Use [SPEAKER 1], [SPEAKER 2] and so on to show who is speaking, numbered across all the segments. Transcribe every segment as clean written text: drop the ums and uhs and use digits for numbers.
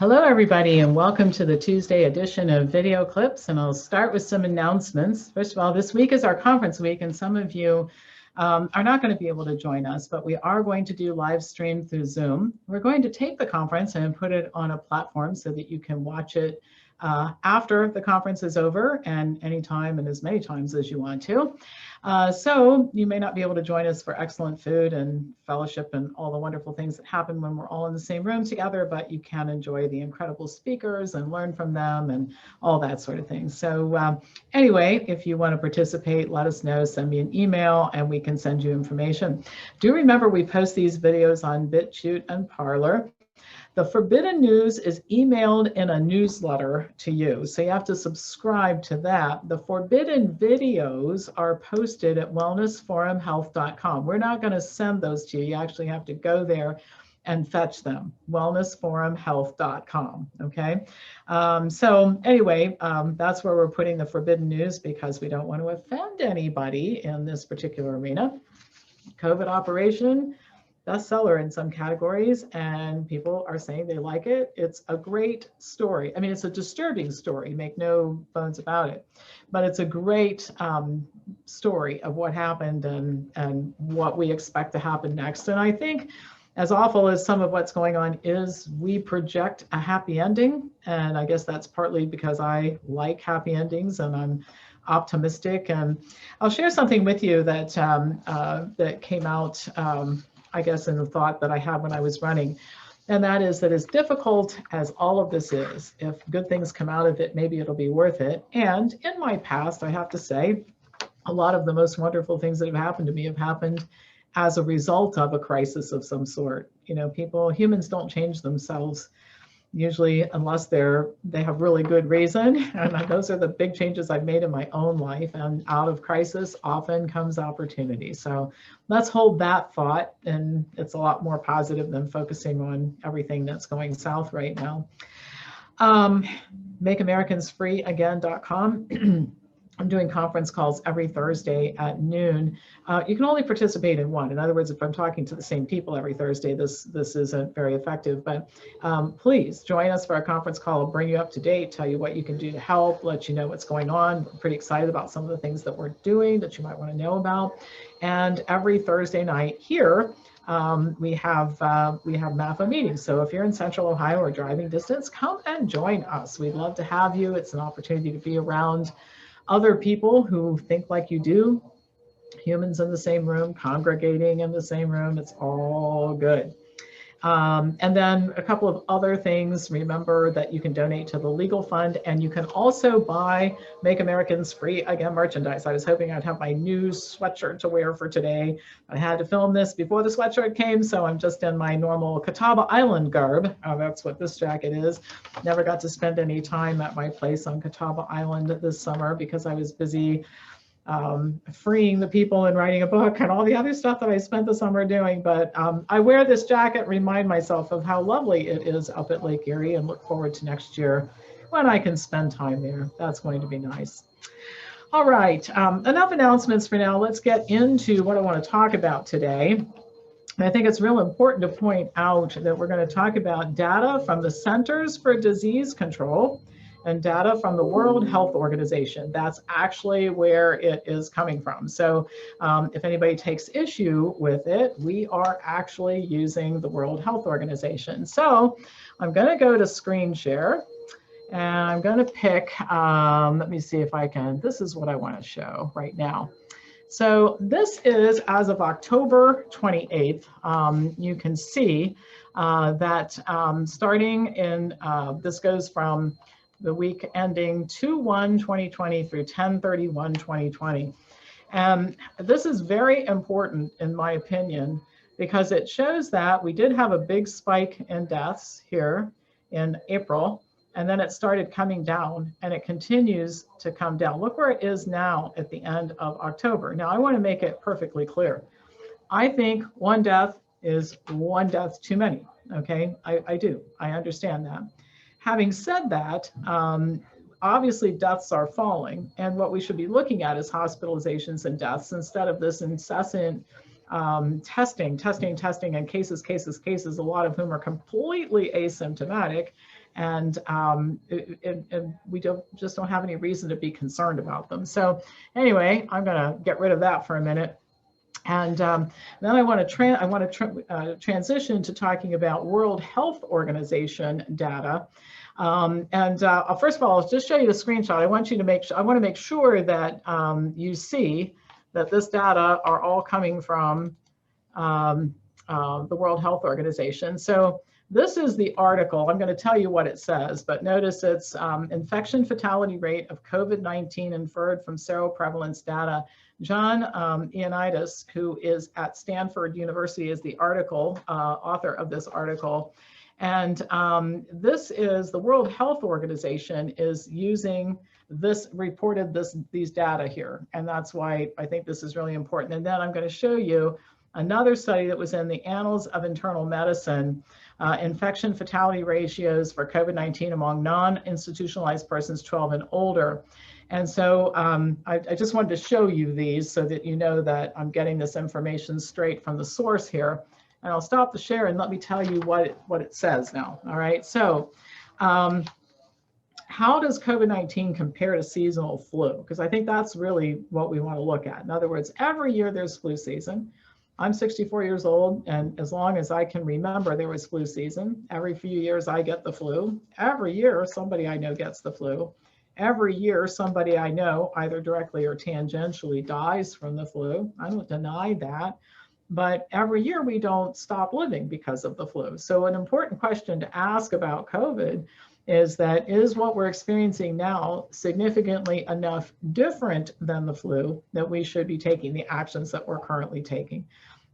[SPEAKER 1] Hello, everybody, and welcome to the Tuesday edition of Video Clips. And I'll start with some announcements. First of all, this week is our conference week, and some of you are not going to be able to join us, but we are going to do live stream through Zoom. We're going to tape the conference and put it on a platform so that you can watch it after the conference is over and anytime and as many times as you want to. So you may not be able to join us for excellent food and fellowship and all the wonderful things that happen when we're all in the same room together, but you can enjoy the incredible speakers and learn from them and all that sort of thing. So anyway, if you want to participate, let us know, send me an email and we can send you information. Do remember we post these videos on BitChute and Parler. The forbidden news is emailed in a newsletter to you, so you have to subscribe to that. The forbidden videos are posted at WellnessForumHealth.com. We're not going to send those to you. You actually have to go there and fetch them, WellnessForumHealth.com, okay? So anyway, that's where we're putting the forbidden news because we don't want to offend anybody in this particular arena. COVID operation, bestseller in some categories, and people are saying they like it. It's a great story. I mean, it's a disturbing story, make no bones about it, but it's a great story of what happened and what we expect to happen next. And I think as awful as some of what's going on is, we project a happy ending. And I guess that's partly because I like happy endings and I'm optimistic. And I'll share something with you that, that came out I guess, in the thought that I had when I was running. And that is that as difficult as all of this is, if good things come out of it, maybe it'll be worth it. And in my past, I have to say, a lot of the most wonderful things that have happened to me have happened as a result of a crisis of some sort. You know, humans don't change themselves usually unless they have really good reason. And those are the big changes I've made in my own life. And out of crisis often comes opportunity. So let's hold that thought. And it's a lot more positive than focusing on everything that's going south right now. MakeAmericansFreeAgain.com. I'm doing conference calls every Thursday at noon. You can only participate in one. In other words, if I'm talking to the same people every Thursday, this isn't very effective. But please join us for our conference call. I'll bring you up to date, tell you what you can do to help, let you know what's going on. I'm pretty excited about some of the things that we're doing that you might want to know about. And every Thursday night here, we have MAFA meetings. So if you're in Central Ohio or driving distance, come and join us. We'd love to have you. It's an opportunity to be around other people who think like you do, humans in the same room, congregating in the same room. It's all good. And then a couple of other things. Remember that you can donate to the legal fund, and you can also buy Make Americans Free Again merchandise. I was hoping I'd have my new sweatshirt to wear for today. I had to film this before the sweatshirt came, so I'm just in my normal Catawba Island garb. That's what this jacket is. Never got to spend any time at my place on Catawba Island this summer because I was busy freeing the people and writing a book and all the other stuff that I spent the summer doing. But I wear this jacket, remind myself of how lovely it is up at Lake Erie, and look forward to next year when I can spend time there. That's going to be nice. All right, enough announcements for now. Let's get into what I want to talk about today. And I think it's real important to point out that we're going to talk about data from the Centers for Disease Control and data from the World Health Organization. That's actually where it is coming from. So if anybody takes issue with it, we are actually using the World Health Organization. So I'm going to go to screen share, and I'm going to pick, let me see if I can, this is what I want to show right now. So this is as of October 28th. You can see that starting in, this goes from the week ending 2/1/2020 through 10/31/2020. And this is very important in my opinion, because it shows that we did have a big spike in deaths here in April, and then it started coming down, and it continues to come down. Look where it is now at the end of October. Now I want to make it perfectly clear. I think one death is one death too many, okay? I do, I understand that. Having said that, obviously deaths are falling, and what we should be looking at is hospitalizations and deaths instead of this incessant testing, and cases, a lot of whom are completely asymptomatic, and we just don't have any reason to be concerned about them. So anyway, I'm going to get rid of that for a minute. And then I want to transition to talking about World Health Organization data. First of all, I'll just show you the screenshot. I want to make sure that you see that this data are all coming from the World Health Organization. So this is the article. I'm going to tell you what it says, but notice it's infection fatality rate of COVID-19 inferred from seroprevalence data. John Ioannidis, who is at Stanford University, is the author of this article. And this is the World Health Organization is using these data here. And that's why I think this is really important. And then I'm going to show you another study that was in the Annals of Internal Medicine, infection fatality ratios for COVID-19 among non-institutionalized persons 12 and older. And so I just wanted to show you these so that you know that I'm getting this information straight from the source here. And I'll stop the share and let me tell you what it says now. All right, so how does COVID-19 compare to seasonal flu? Because I think that's really what we want to look at. In other words, every year there's flu season. I'm 64 years old, and as long as I can remember, there was flu season. Every few years I get the flu. Every year somebody I know gets the flu. Every year somebody I know, either directly or tangentially, dies from the flu. I don't deny that. But every year we don't stop living because of the flu. So an important question to ask about COVID is what we're experiencing now significantly enough different than the flu that we should be taking the actions that we're currently taking?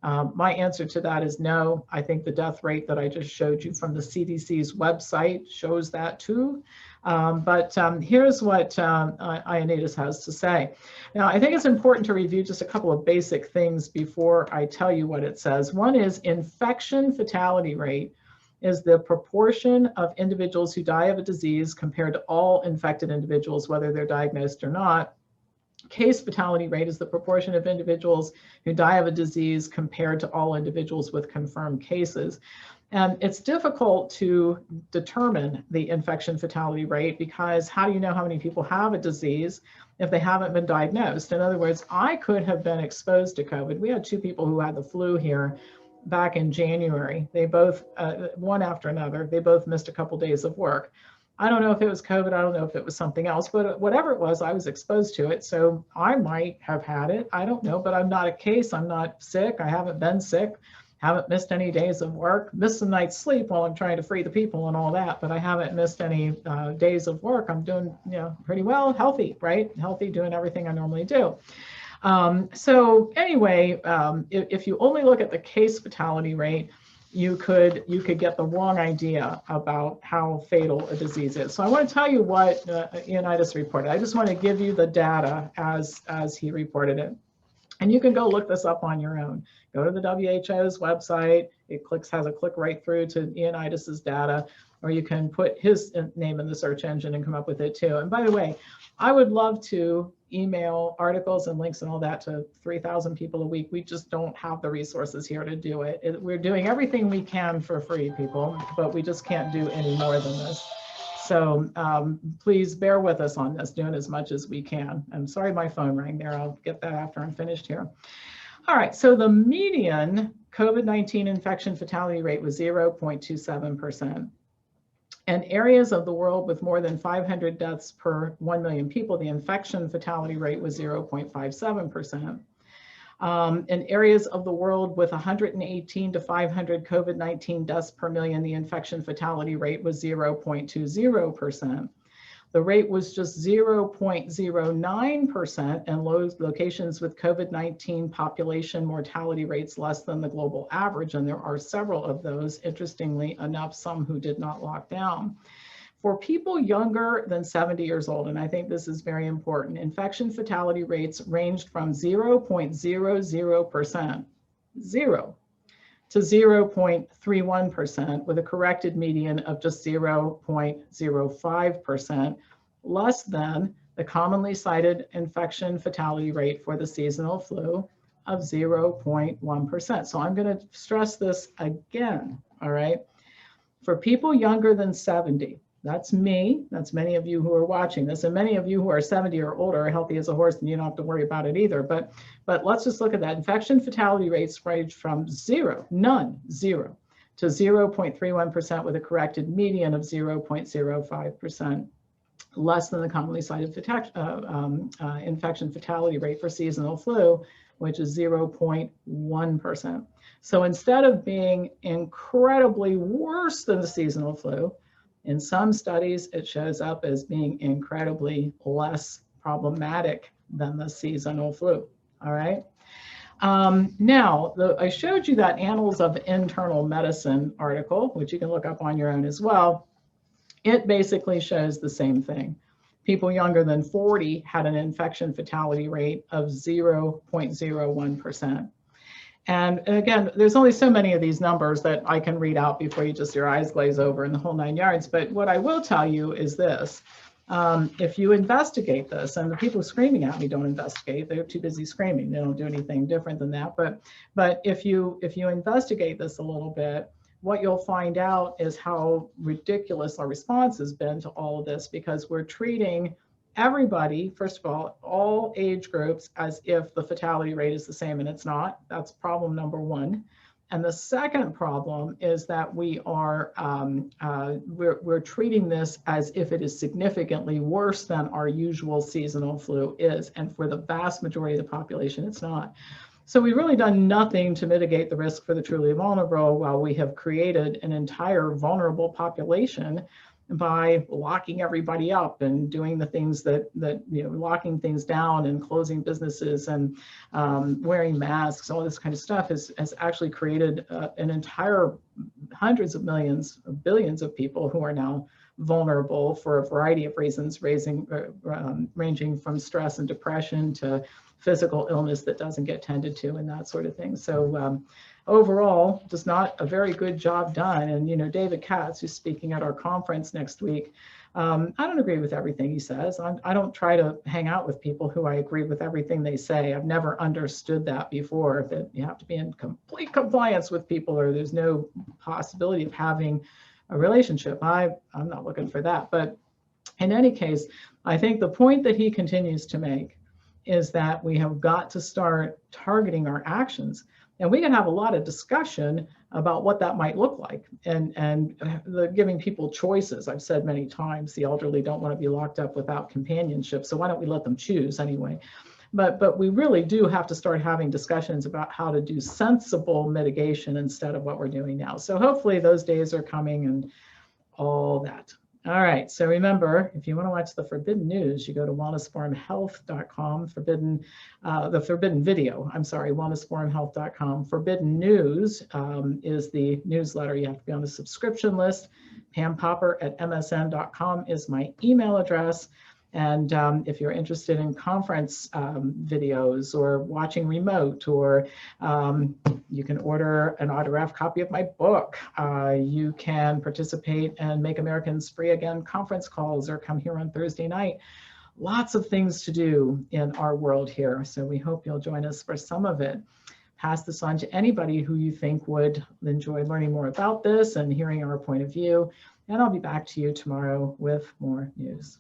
[SPEAKER 1] My answer to that is no. I think the death rate that I just showed you from the CDC's website shows that too. Here's what Ioannidis has to say. Now, I think it's important to review just a couple of basic things before I tell you what it says. One is infection fatality rate is the proportion of individuals who die of a disease compared to all infected individuals, whether they're diagnosed or not. Case fatality rate is the proportion of individuals who die of a disease compared to all individuals with confirmed cases. And it's difficult to determine the infection fatality rate because how do you know how many people have a disease if they haven't been diagnosed? In other words, I could have been exposed to COVID. We had two people who had the flu here back in January. They both, one after another, they both missed a couple days of work. I don't know if it was COVID, I don't know if it was something else, but whatever it was, I was exposed to it. So I might have had it, I don't know, but I'm not a case, I'm not sick, I haven't been sick, haven't missed any days of work, missed some night's sleep while I'm trying to free the people and all that, but I haven't missed any days of work. I'm doing pretty well, healthy, right? Healthy, doing everything I normally do. So anyway, if you only look at the case fatality rate, you could get the wrong idea about how fatal a disease is. So I want to tell you what Ioannidis reported. I just want to give you the data as he reported it. And you can go look this up on your own. Go to the WHO's website. It has a click right through to Ioannidis's data, or you can put his name in the search engine and come up with it too. And by the way, I would love to email articles and links and all that to 3,000 people a week. We just don't have the resources here to do it. We're doing everything we can for free, people, but we just can't do any more than this. So please bear with us on this, doing as much as we can. I'm sorry my phone rang there. I'll get that after I'm finished here. All right, so the median COVID-19 infection fatality rate was 0.27%. And areas of the world with more than 500 deaths per 1 million people, the infection fatality rate was 0.57%. In areas of the world with 118 to 500 COVID-19 deaths per million, the infection fatality rate was 0.20%. The rate was just 0.09% in locations with COVID-19 population mortality rates less than the global average, and there are several of those, interestingly enough, some who did not lock down. For people younger than 70 years old, and I think this is very important, infection fatality rates ranged from 0.00%, 0, to 0.31%, with a corrected median of just 0.05%, less than the commonly cited infection fatality rate for the seasonal flu of 0.1%. So I'm going to stress this again, all right? For people younger than 70, That's me. That's many of you who are watching this, and many of you who are 70 or older are healthy as a horse, and you don't have to worry about it either. But let's just look at that. Infection fatality rates range from zero, to 0.31% with a corrected median of 0.05%, less than the commonly cited infection fatality rate for seasonal flu, which is 0.1%. So instead of being incredibly worse than the seasonal flu, in some studies, it shows up as being incredibly less problematic than the seasonal flu, all right? Now, I showed you that Annals of Internal Medicine article, which you can look up on your own as well. It basically shows the same thing. People younger than 40 had an infection fatality rate of 0.01%. And again, there's only so many of these numbers that I can read out before your eyes glaze over and the whole 9 yards. But what I will tell you is this. If you investigate this, and the people screaming at me don't investigate, they're too busy screaming. They don't do anything different than that. But if you investigate this a little bit, what you'll find out is how ridiculous our response has been to all of this, because we're treating everybody, first of all age groups, as if the fatality rate is the same, and it's not. That's problem number one. And the second problem is that we are we're treating this as if it is significantly worse than our usual seasonal flu is, and for the vast majority of the population, it's not. So we've really done nothing to mitigate the risk for the truly vulnerable, while we have created an entire vulnerable population by locking everybody up and doing the things that locking things down and closing businesses and wearing masks. All this kind of stuff has actually created an entire hundreds of millions, billions of people who are now vulnerable for a variety of reasons, ranging from stress and depression to physical illness that doesn't get tended to and that sort of thing. So overall, just not a very good job done. And David Katz, who's speaking at our conference next week, I don't agree with everything he says. I don't try to hang out with people who I agree with everything they say. I've never understood that before, that you have to be in complete compliance with people or there's no possibility of having a relationship. I'm not looking for that. But in any case, I think the point that he continues to make is that we have got to start targeting our actions. And we can have a lot of discussion about what that might look like, and giving people choices. I've said many times, the elderly don't want to be locked up without companionship, so why don't we let them choose anyway? But we really do have to start having discussions about how to do sensible mitigation instead of what we're doing now. So hopefully those days are coming and all that. All right, so remember, if you want to watch the forbidden news, you go to WellnessForumHealth.com, the forbidden video, WellnessForumHealth.com. Forbidden news is the newsletter. You have to be on the subscription list. PamPopper@MSN.com is my email address. And if you're interested in conference videos or watching remote, or you can order an autographed copy of my book. You can participate and Make Americans Free Again conference calls, or come here on Thursday night. Lots of things to do in our world here. So we hope you'll join us for some of it. Pass this on to anybody who you think would enjoy learning more about this and hearing our point of view. And I'll be back to you tomorrow with more news.